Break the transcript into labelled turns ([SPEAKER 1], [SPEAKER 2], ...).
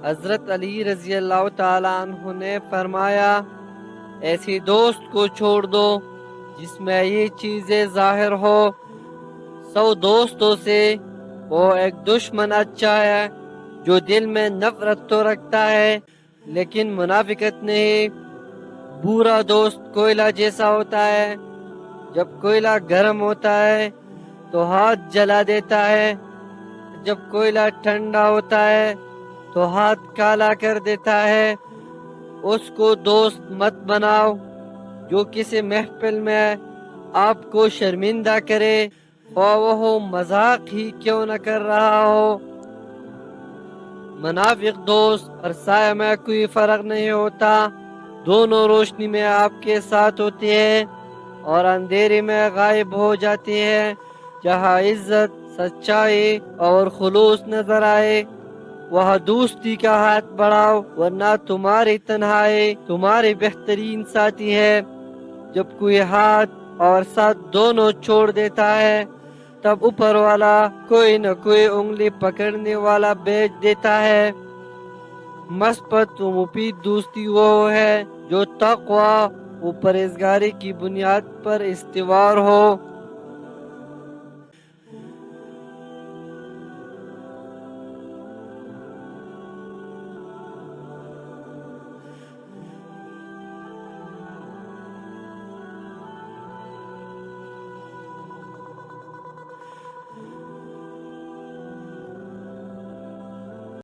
[SPEAKER 1] حضرت علی رضی اللہ تعالیٰ عنہ نے فرمایا ایسی دوست کو چھوڑ دو جس میں یہ چیزیں ظاہر ہو۔ 100 دوستوں سے وہ ایک دشمن اچھا ہے جو دل میں نفرت تو رکھتا ہے لیکن منافقت نہیں۔ برا دوست کوئلہ جیسا ہوتا ہے، جب کوئلہ گرم ہوتا ہے تو ہاتھ جلا دیتا ہے، جب کوئلہ ٹھنڈا ہوتا ہے تو ہاتھ کالا کر دیتا ہے۔ اس کو دوست مت بناؤ جو کسی محفل میں آپ کو شرمندہ کرے، خواہ وہ مذاق ہی کیوں نہ کر رہا ہو۔ منافق دوست اور سایہ میں کوئی فرق نہیں ہوتا، دونوں روشنی میں آپ کے ساتھ ہوتے ہیں اور اندھیرے میں غائب ہو جاتے ہیں۔ جہاں عزت، سچائی اور خلوص نظر آئے وہاں دوستی کا ہاتھ بڑھاؤ، ورنہ تمہاری تنہائی تمہاری بہترین ساتھی ہے۔ جب کوئی ہاتھ اور ساتھ دونوں چھوڑ دیتا ہے تب اوپر والا کوئی نہ کوئی انگلی پکڑنے والا بھیج دیتا ہے۔ مثبت و مفید دوستی وہ ہے جو تقوی و پرہیزگاری کی بنیاد پر استوار ہو۔